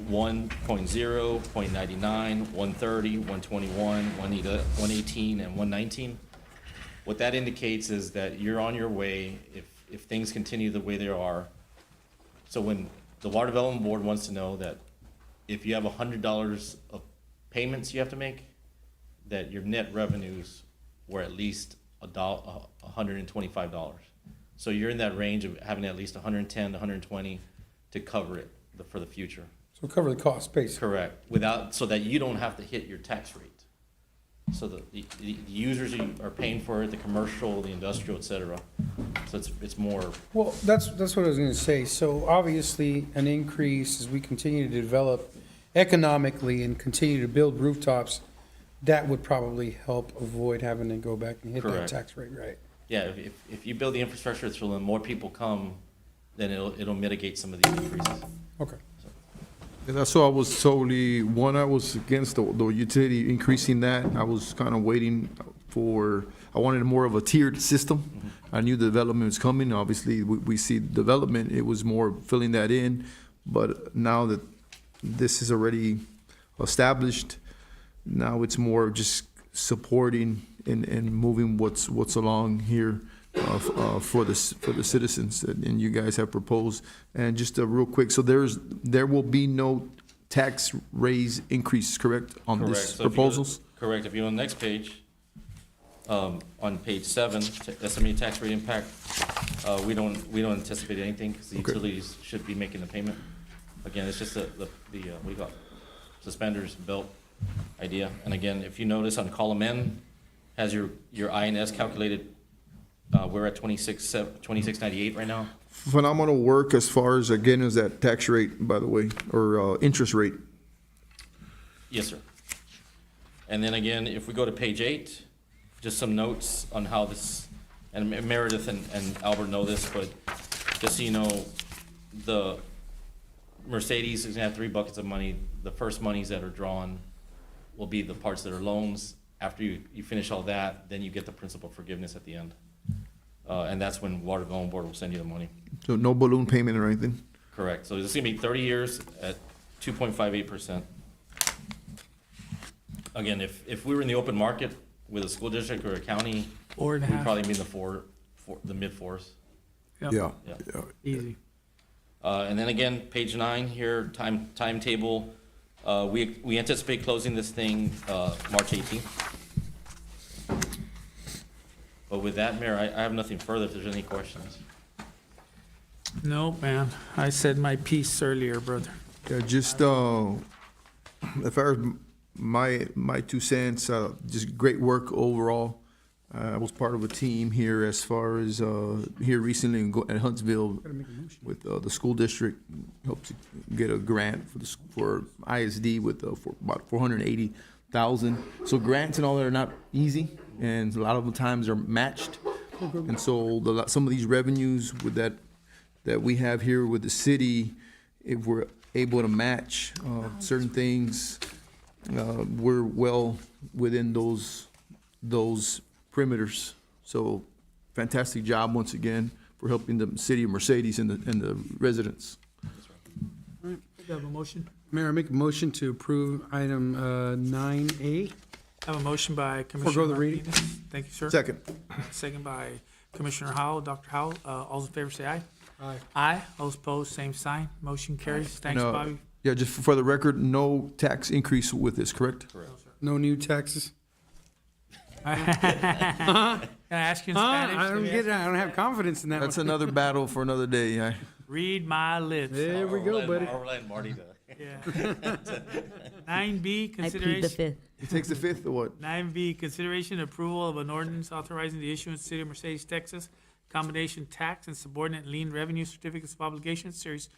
1.0, 0.99, 130, 121, 118, and 119. What that indicates is that you're on your way if things continue the way they are. So when the Water Development Board wants to know that if you have $100 of payments you have to make, that your net revenues were at least $125. So you're in that range of having at least 110 to 120 to cover it for the future. So cover the cost, basically. Correct. So that you don't have to hit your tax rate. So the users are paying for it, the commercial, the industrial, et cetera. So it's more. Well, that's what I was gonna say. So obviously, an increase as we continue to develop economically and continue to build rooftops, that would probably help avoid having to go back and hit that Correct. tax rate, right? Yeah, if you build the infrastructure so then more people come, then it'll mitigate some of these increases. Okay. And that's why I was totally, I was against the utility increasing that. I was kind of waiting I wanted more of a tiered system. I knew the development was coming. Obviously, we see development. It was more filling that in. But now that this is already established, now it's more just supporting and moving what's along here for the citizens that and you guys have proposed. And just real quick, so there will be no tax raise increase, correct, on Correct. this So if you go to- proposals? Correct. If you go on the next page, on page 7, estimated tax rate impact, we don't anticipate anything because the Okay. utilities should be making the payment. Again, it's just the what do you call it? Suspenders belt idea. And again, if you notice on column N, has your INS calculated We're at 2698 right now. Phenomenal work as far as, again, is that tax rate, by the way, or interest rate. Yes, sir. And then again, if we go to page 8, just some notes on how this, and Meredith and Albert know this, but just so you know, the Mercedes is gonna have 3 buckets of money. The first monies that are drawn will be the parts that are loans. After you finish all that, then you get the principal forgiveness at the end. And that's when Water Development Board will send you the money. So no balloon payment or anything? Correct. So it's gonna be 30 years at 2.58%. Again, if we were in the open market with a school district or a county, 4.5. we'd probably be in the mid-4s. Yep. Yeah. Yeah. Easy. And then again, page 9 here, timetable. We anticipate closing this thing, March 18th. But with that, Mayor, I have nothing further if there's any questions. No, man, I said my piece earlier, brother. Yeah, just, as far as my 2 cents, just great work overall. I was part of a team here as far as, here recently at Huntsville with, the school district, helped to get a grant for ISD with, for about $480,000. So grants and all that are not easy, and a lot of the times are matched. And so some of these revenues with that we have here with the city, if we're able to match, certain things, we're well within those perimeters. So fantastic job once again for helping the city of Mercedes and the residents. All right, we have a motion. Mayor, I make a motion to approve item 9A. I have a motion by Commissioner Forego the reading. Martinez. Thank you, sir. Second. Second by Commissioner Howell, Dr. Howell. All those in favor say aye. Aye. Aye. All those opposed, same sign. Motion carries. Thanks, No. Bobby. Yeah, just for the record, no tax increase with this, correct? No new taxes? Can I ask you in Spanish? I don't Let me get it. ask- I don't have confidence in that That's one. another battle for another day. Read my lips. There we go, buddy. I'll rely on Marty to. Yeah. 9B, I plead the consideration. fifth. It takes the fifth or what? 9B, consideration and approval of an ordinance authorizing the issuance of City of Mercedes, Texas, combination tax and subordinate lien revenue certificates of obligation, Series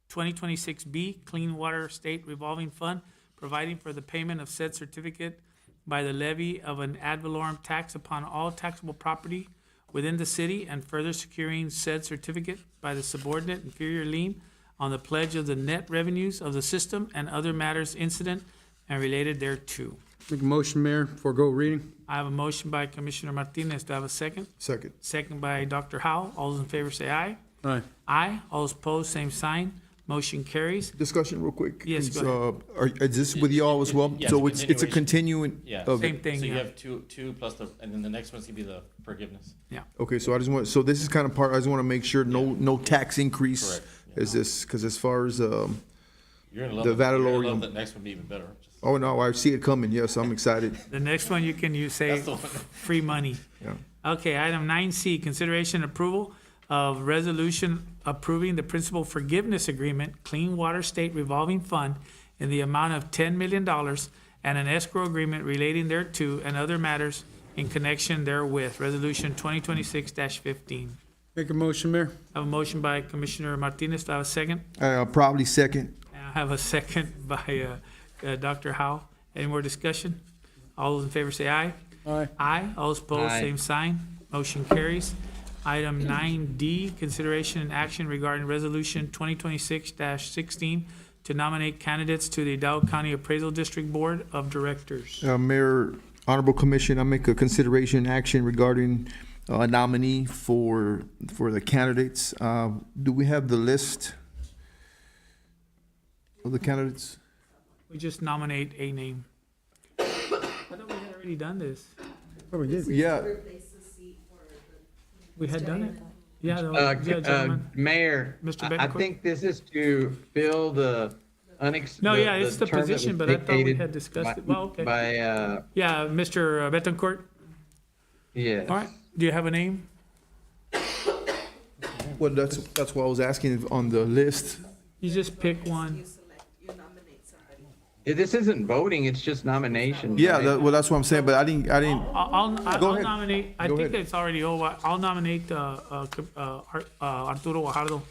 2026B, Clean Water State Revolving Fund, providing for the payment of said certificate by the levy of an ad valorem tax upon all taxable property within the city, and further securing said certificate by the subordinate inferior lien on the pledge of the net revenues of the system and other matters incident and related thereto. Make a motion, Mayor, forego reading. I have a motion by Commissioner Martinez. Do I have a second? Second. Second by Dr. Howell. All those in favor say aye. Aye. Aye. All those opposed, same sign. Motion carries. Discussion real quick. Yes, Is, go is this with y'all as well? Yeah, So it's a it's a continuing Yeah. of Same it. thing, So you yeah. have two plus and then the next one's gonna be the forgiveness. Okay, so I just want, so this is kind of part, I just want to make sure no tax increase. Correct. Is this, because as far as, You're gonna love The it. You're gonna Valorem. love the next one even better. oh no, I see it coming. Yes, I'm excited. The next one you can use, say, That's the one. free money. Yeah. Okay, item 9C, consideration and approval of resolution approving the principal forgiveness agreement, Clean Water State Revolving Fund, in the amount of $10 million and an escrow agreement relating thereto and other matters in connection therewith. Resolution 2026-15. Make a motion, Mayor. I have a motion by Commissioner Martinez. Do I have a second? Probably second. And I have a second by Dr. Howe. Any more discussion? All those in favor say aye. Aye. Aye. All those opposed, Aye. same sign. Motion carries. Item 9D, consideration and action regarding Resolution 2026-16 to nominate candidates to the Hidalgo County Appraisal District Board of Directors. Mayor, Honorable Commission, I make a consideration action regarding a nominee for the candidates. Do we have the list of the candidates? We just nominate a name. I thought we had already done this. Oh, we did. Yeah, We had done it? Yeah, the gentleman. Mayor, Mr. I Betancourt? think this is to fill the No, yeah, it's the term that position, was but I thought we vacated had discussed by- it. Well, okay. By, Yeah, Mr. Betancourt? yes. All right. Do you have a name? well, that's what I was asking on the list. You just pick one. This isn't voting, it's just nomination. Yeah, right? well, that's what I'm saying, but I didn't, I'll Go I'll ahead. nominate, I Go think ahead. it's already over. I'll nominate, Arturo Guajardo,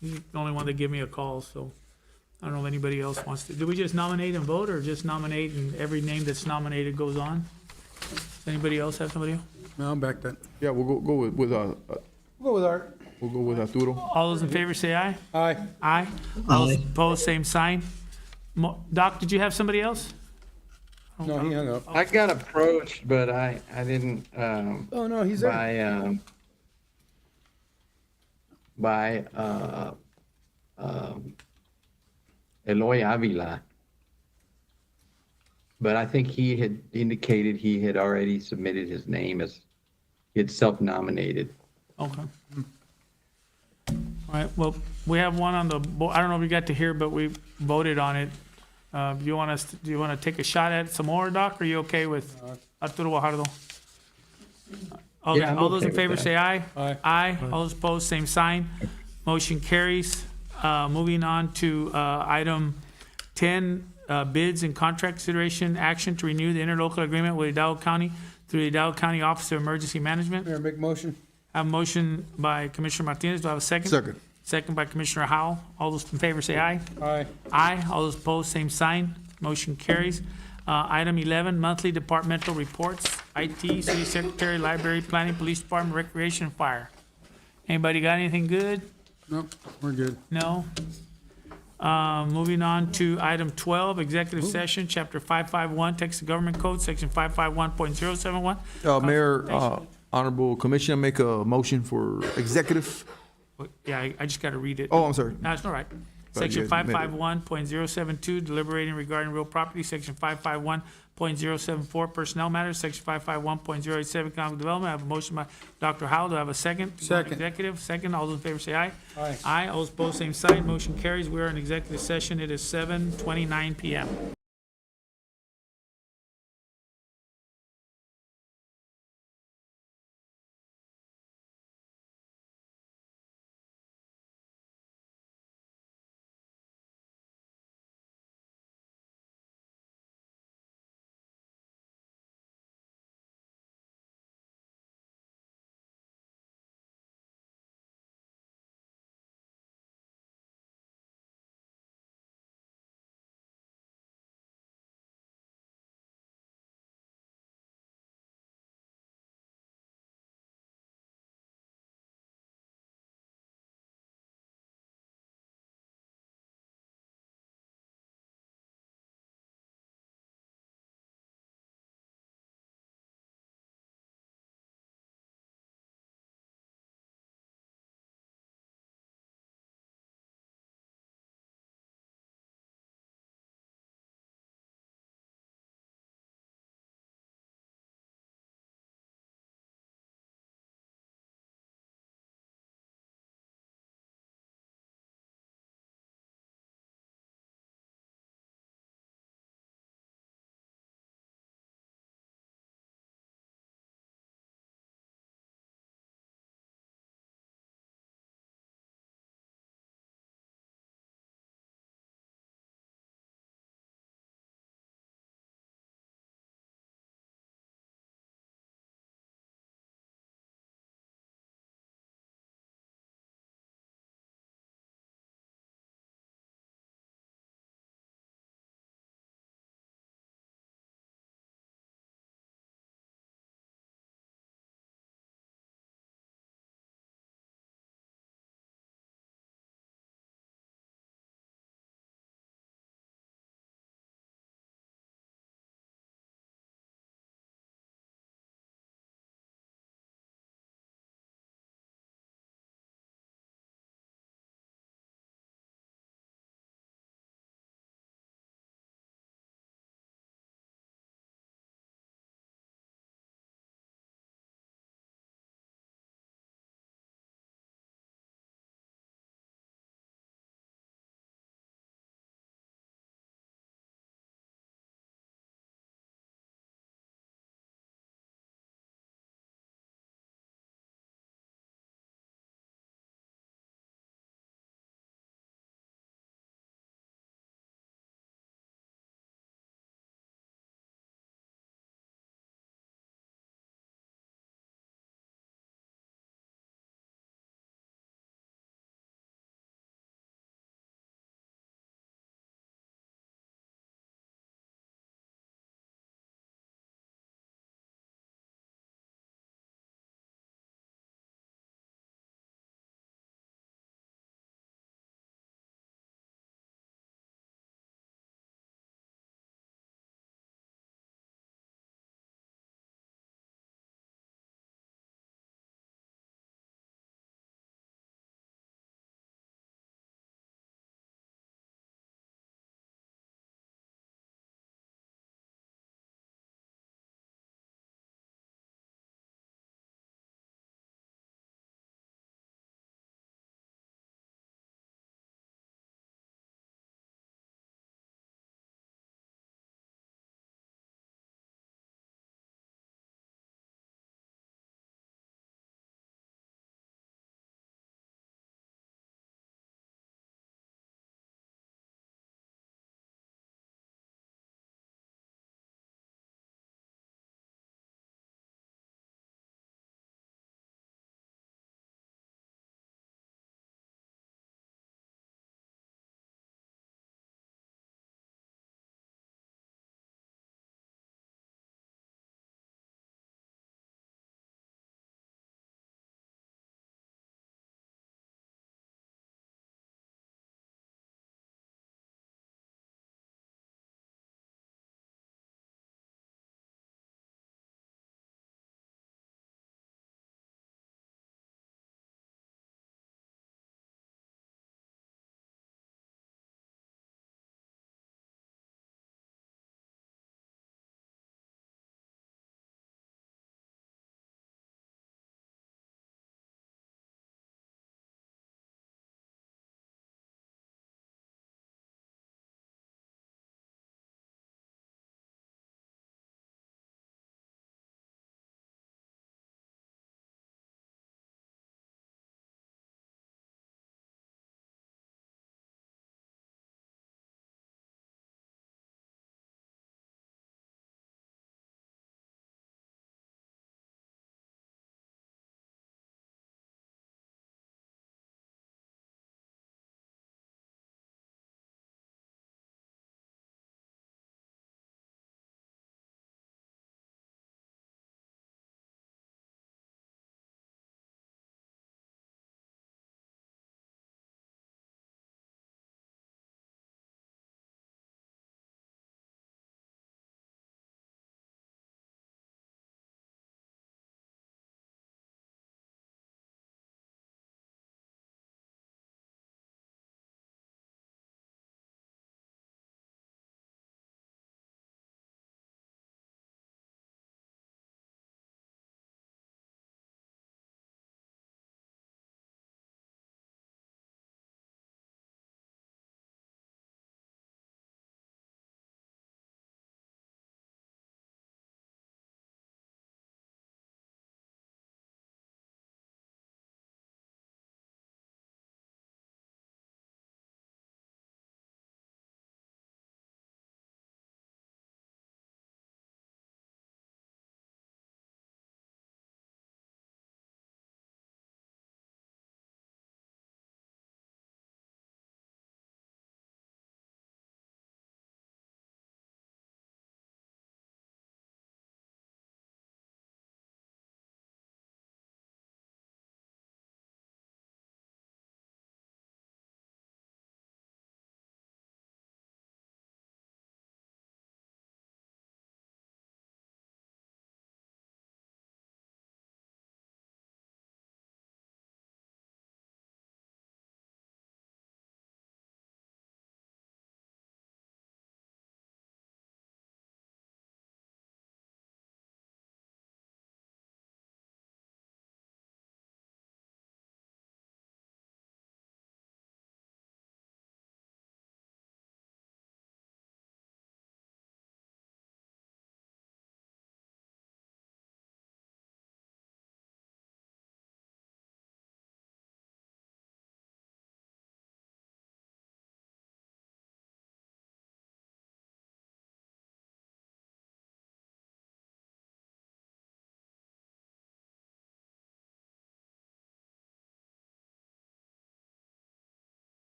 he's the only one that gave me a call, so I don't know if anybody else wants to. Do we just nominate and vote, or just nominate and every name that's nominated goes on? Does anybody else have somebody else? No, I'm back then. yeah, we'll go with, Go with Art. we'll go with Arturo. All those in favor say aye. Aye. Aye. All those opposed, same sign. Doc, did you have somebody else? No, he hung up. I got approached, but I didn't, Oh, no, he's there. by Eloy Avila. But I think he had indicated he had already submitted his name as, he had self-nominated. Okay. All right, well, we have one on the, I don't know if you got to hear, but we voted on it. Do you want to take a shot at some more, Doc, or are you okay with Arturo Guajardo? Okay, Yeah, I'm all those in okay with favor that. say aye. Aye. Aye, all those opposed, same sign. Motion carries. Moving on to item 10, bids and contract consideration, action to renew the interlocal agreement with Hidalgo County through the Hidalgo County Office of Emergency Management. Mayor, make motion. I have a motion by Commissioner Martinez. Do I have a second? Second. Second by Commissioner Howell. All those in favor say aye. Aye. Aye. All those opposed, same sign. Motion carries. Item 11, monthly departmental reports, IT, City Secretary, Library, Planning, Police Department, Recreation, Fire. Anybody got anything good? Nope, we're good. No? Moving on to item 12, executive session, chapter 551, Texas Government Code, section 551.071. Mayor, Honorable Commissioner, make a motion for executive. Yeah, I just got to read it. Oh, I'm sorry. No, it's all right. But Section you made it. 551.072, deliberating regarding real property. Section 551.074, personnel matters. Section 551.087, economic development. I have a motion by Dr. Howell. Do I have a second? Second. Executive, second. All those in favor say aye. Aye. Aye. All those opposed, same sign. Motion carries. We are in executive session. It is 7:29 PM.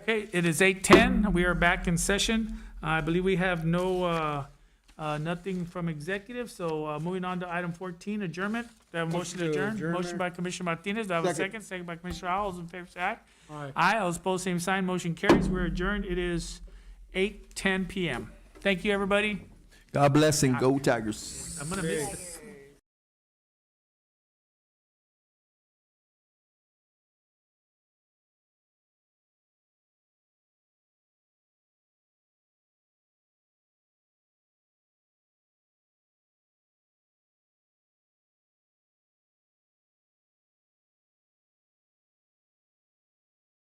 Okay, it is 8:10. We are back in session. I believe we have nothing from executive, so moving on to item 14, adjournment. Do I have a motion to adjourn? Motion by Commissioner Martinez. Do I have a second? Second by Commissioner Howell. All those in favor say aye. Aye. Aye, all opposed, same sign. Motion carries. We're adjourned. It is 8:10 PM. Thank you, everybody. God bless and go Tigers. I'm gonna miss it.